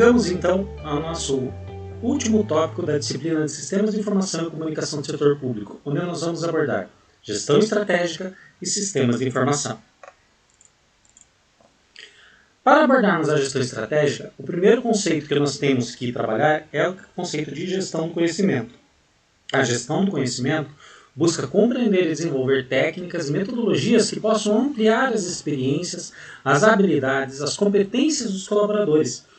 Chegamos então ao nosso último tópico da disciplina de Sistemas de Informação e Comunicação do Setor Público, onde nós vamos abordar Gestão Estratégica e Sistemas de Informação. Para abordarmos a gestão estratégica, o primeiro conceito que nós temos que trabalhar é o conceito de gestão do conhecimento. A gestão do conhecimento busca compreender e desenvolver técnicas e metodologias que possam ampliar as experiências, as habilidades, as competências dos colaboradores,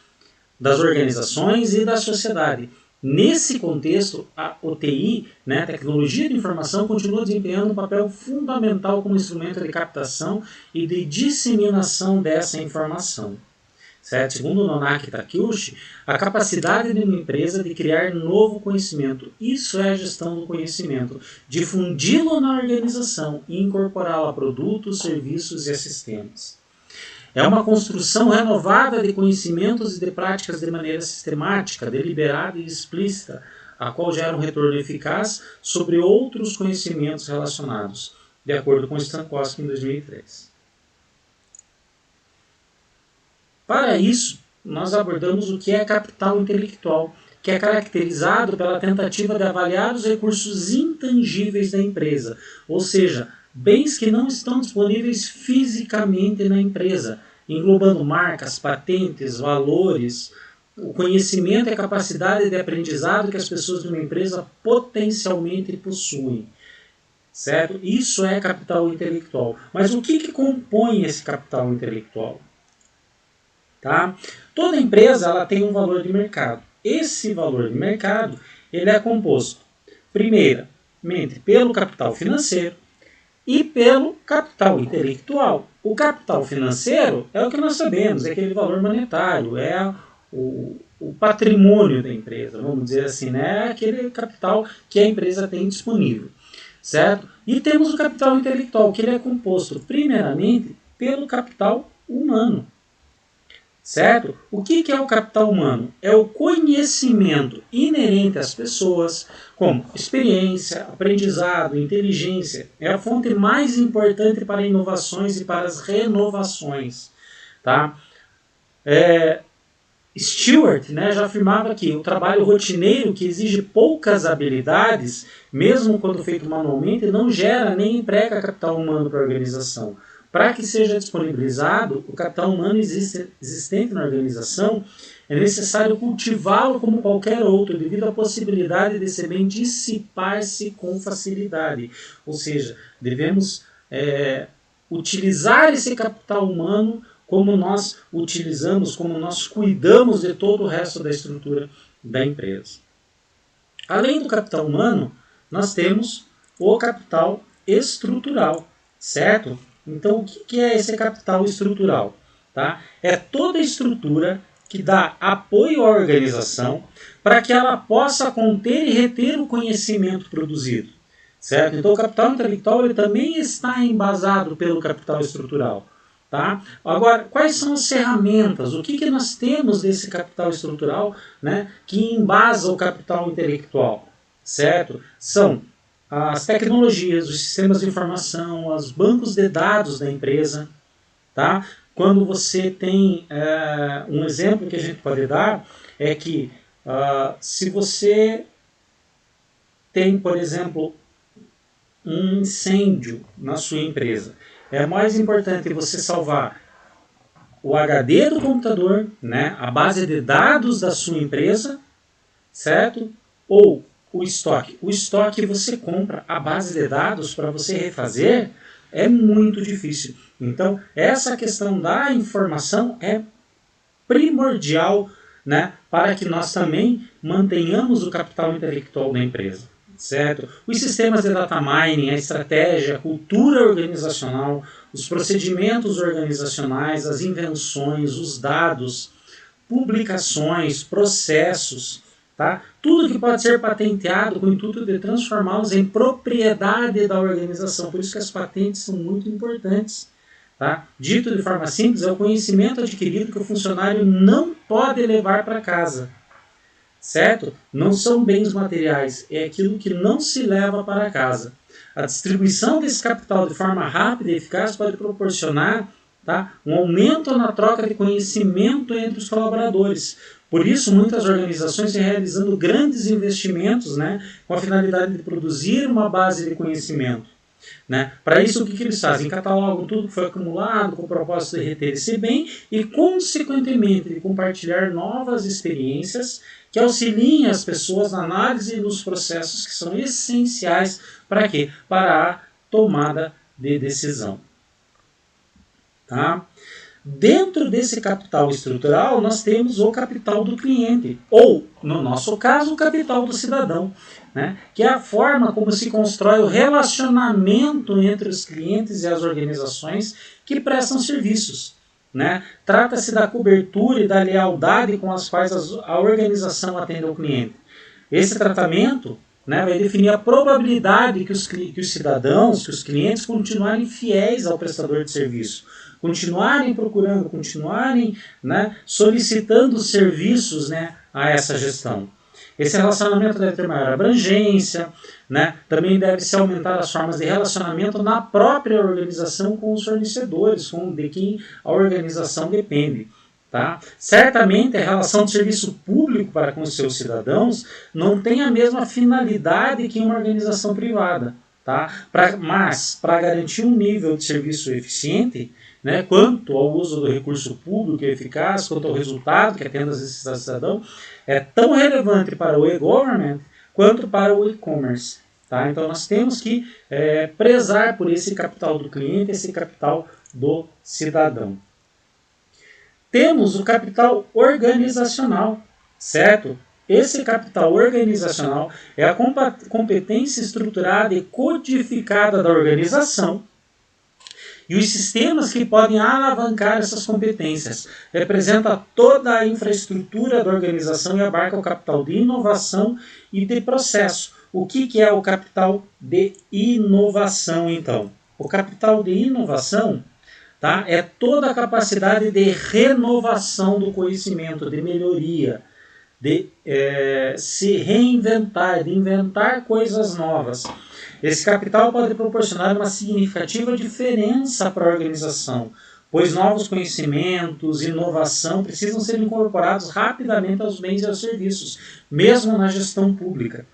das organizações e da sociedade. Nesse contexto, a OTI, a tecnologia de informação, continua desempenhando um papel fundamental como instrumento de captação e de disseminação dessa informação. Certo? Segundo Nonaki Takeuchi, a capacidade de uma empresa de criar novo conhecimento, isso é a gestão do conhecimento, difundi-lo na organização e incorporá-lo a produtos, serviços e a sistemas. É uma construção renovada de conhecimentos e de práticas de maneira sistemática, deliberada e explícita, a qual gera um retorno eficaz sobre outros conhecimentos relacionados, de acordo com Stankowski em 2003. Para isso, nós abordamos o que é capital intelectual, que é caracterizado pela tentativa de avaliar os recursos intangíveis da empresa, ou seja, bens que não estão disponíveis fisicamente na empresa, englobando marcas, patentes, valores, o conhecimento e a capacidade de aprendizado que as pessoas de uma empresa potencialmente possuem. Certo? Isso é capital intelectual. Mas o que compõe esse capital intelectual? Tá? Toda empresa ela tem um valor de mercado. Esse valor de mercado ele é composto, primeiramente, pelo capital financeiro e pelo capital intelectual. O capital financeiro é o que nós sabemos, é aquele valor monetário, é o patrimônio da empresa, vamos dizer assim, é aquele capital que a empresa tem disponível. Certo? E temos o capital intelectual, que ele é composto, primeiramente, pelo capital humano. Certo? O que é o capital humano? É o conhecimento inerente às pessoas, como experiência, aprendizado, inteligência. É a fonte mais importante para inovações e para as renovações. Tá? Stewart já afirmava que o trabalho rotineiro, que exige poucas habilidades, mesmo quando feito manualmente, não gera nem emprega capital humano para a organização. Para que seja disponibilizado o capital humano existente na organização, é necessário cultivá-lo como qualquer outro, devido à possibilidade de esse bem dissipar-se com facilidade. Ou seja, devemos utilizar esse capital humano como nós utilizamos, como nós cuidamos de todo o resto da estrutura da empresa. Além do capital humano, nós temos o capital estrutural, certo? Então, o que é esse capital estrutural? Tá? É toda a estrutura que dá apoio à organização para que ela possa conter e reter o conhecimento produzido. Certo? Então, o capital intelectual ele também está embasado pelo capital estrutural. Tá? Agora, quais são as ferramentas? O que nós temos desse capital estrutural que embasa o capital intelectual? Certo? São as tecnologias, os sistemas de informação, os bancos de dados da empresa. Tá? Quando você tem um exemplo que a gente pode dar é que se você tem, por exemplo, um incêndio na sua empresa, é mais importante você salvar o HD do computador, a base de dados da sua empresa, certo? Ou o estoque. O estoque você compra, a base de dados para você refazer é muito difícil. Então, essa questão da informação é primordial para que nós também mantenhamos o capital intelectual da empresa. Certo? Os sistemas de data mining, a estratégia, a cultura organizacional, os procedimentos organizacionais, as invenções, os dados, publicações, processos, tá? Tudo que pode ser patenteado com o intuito de transformá-los em propriedade da organização. Por isso que as patentes são muito importantes. Tá? Dito de forma simples, é o conhecimento adquirido que o funcionário não pode levar para casa. Certo? Não são bens materiais, é aquilo que não se leva para casa. A distribuição desse capital de forma rápida e eficaz pode proporcionar um aumento na troca de conhecimento entre os colaboradores, Por isso, muitas organizações estão realizando grandes investimentos, né, com a finalidade de produzir uma base de conhecimento. Né? Para isso, o que eles fazem? Catalogam tudo que foi acumulado com o propósito de reter esse bem e, consequentemente, de compartilhar novas experiências que auxiliem as pessoas na análise dos processos que são essenciais para quê? Para a tomada de decisão. Tá? Dentro desse capital estrutural, nós temos o capital do cliente, ou, no nosso caso, o capital do cidadão, né? Que é a forma como se constrói o relacionamento entre os clientes e as organizações que prestam serviços. Né? Trata-se da cobertura e da lealdade com as quais a organização atende ao cliente. Esse tratamento, né, vai definir a probabilidade que os cidadãos, que os clientes continuarem fiéis ao prestador de serviço, continuarem procurando, continuarem, né, solicitando serviços, né, a essa gestão. Esse relacionamento deve ter maior abrangência, né, também deve-se aumentar as formas de relacionamento na própria organização com os fornecedores, de quem a organização depende. Tá? Certamente a relação de serviço público para com os seus cidadãos não tem a mesma finalidade que uma organização privada. Tá? Mas, para garantir um nível de serviço eficiente, né, quanto ao uso do recurso público eficaz, quanto ao resultado que atende às necessidades do cidadão, é tão relevante para o e-government quanto para o e-commerce. Tá? Então nós temos que prezar por esse capital do cliente, esse capital do cidadão. Temos o capital organizacional, certo? Esse capital organizacional é a competência estruturada e codificada da organização e os sistemas que podem alavancar essas competências. Representa toda a infraestrutura da organização e abarca o capital de inovação e de processo. O que é o capital de inovação, então? O capital de inovação, tá, é toda a capacidade de renovação do conhecimento, de melhoria, de se reinventar, de inventar coisas novas. Esse capital pode proporcionar uma significativa diferença para a organização, pois novos conhecimentos, inovação precisam ser incorporados rapidamente aos bens e aos serviços, mesmo na gestão pública.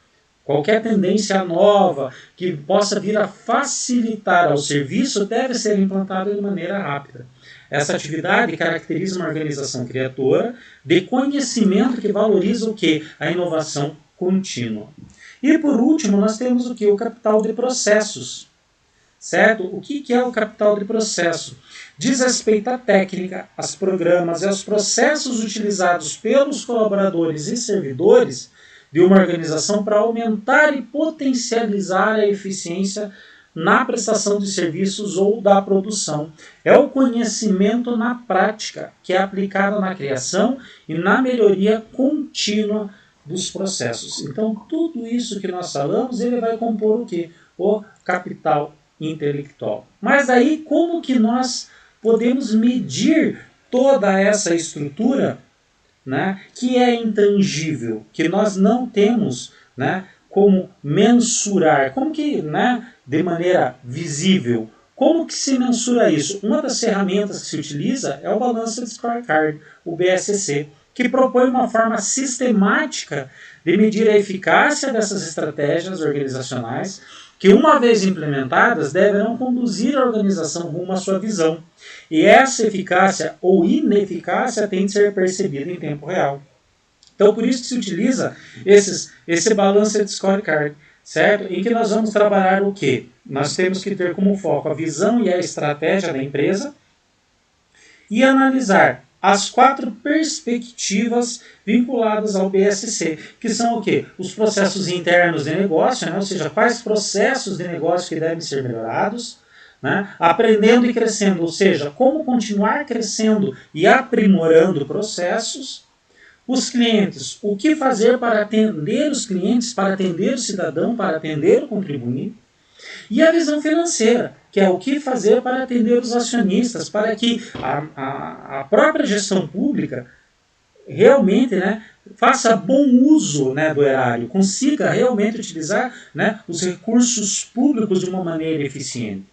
Qualquer tendência nova que possa vir a facilitar ao serviço deve ser implantada de maneira rápida. Essa atividade caracteriza uma organização criadora de conhecimento que valoriza o quê? A inovação contínua. E por último, nós temos o quê? O capital de processos. Certo? O que é o capital de processo? Diz respeito à técnica, aos programas e aos processos utilizados pelos colaboradores e servidores de uma organização para aumentar e potencializar a eficiência na prestação de serviços ou da produção. É o conhecimento na prática, que é aplicado na criação e na melhoria contínua dos processos. Então, tudo isso que nós falamos, ele vai compor o quê? O capital intelectual. Mas aí, como que nós podemos medir toda essa estrutura, né, que é intangível, que nós não temos, né, como mensurar, como que, né, de maneira visível, como que se mensura isso? Uma das ferramentas que se utiliza é o Balanced Scorecard, o BSC, que propõe uma forma sistemática de medir a eficácia dessas estratégias organizacionais, que uma vez implementadas deverão conduzir a organização rumo à sua visão. E essa eficácia ou ineficácia tem de ser percebida em tempo real. Então, por isso que se utiliza esse Balanced Scorecard, certo? Em que nós vamos trabalhar o quê? Nós temos que ter como foco a visão e a estratégia da empresa e analisar as 4 perspectivas vinculadas ao BSC, que são o quê? Os processos internos de negócio, né? Ou seja, quais processos de negócio que devem ser melhorados, né? Aprendendo e crescendo, ou seja, como continuar crescendo e aprimorando processos. Os clientes, o que fazer para atender os clientes, para atender o cidadão, para atender o contribuinte. E a visão financeira, que é o que fazer para atender os acionistas, para que a própria gestão pública realmente, né, faça bom uso, né, do erário, consiga realmente utilizar, né, os recursos públicos de uma maneira eficiente.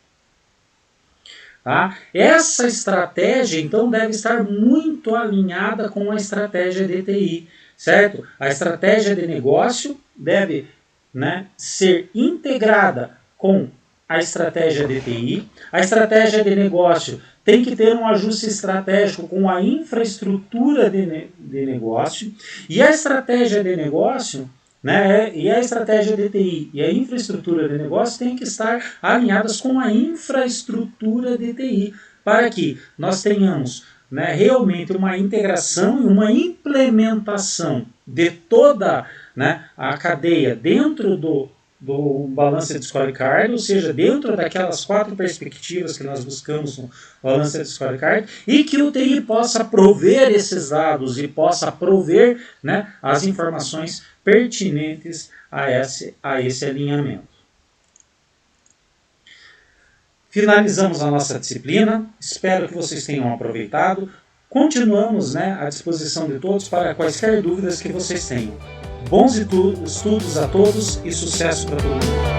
Tá? Essa estratégia, então, deve estar muito alinhada com a estratégia de TI, certo? A estratégia de negócio deve, né, ser integrada com a estratégia de TI. A estratégia de negócio tem que ter um ajuste estratégico com a infraestrutura de negócio. E a estratégia de negócio, né, e a estratégia de TI e a infraestrutura de negócio têm que estar alinhadas com a infraestrutura de TI, para que nós tenhamos, né, realmente uma integração e uma implementação de toda, né, a cadeia dentro do Balanced Scorecard, ou seja, dentro daquelas 4 perspectivas que nós buscamos no Balanced Scorecard, e que o TI possa prover esses dados e possa prover, né, as informações pertinentes a esse alinhamento. Finalizamos a nossa disciplina, espero que vocês tenham aproveitado. Continuamos, né, à disposição de todos para quaisquer dúvidas que vocês tenham. Bons estudos a todos e sucesso para todo mundo!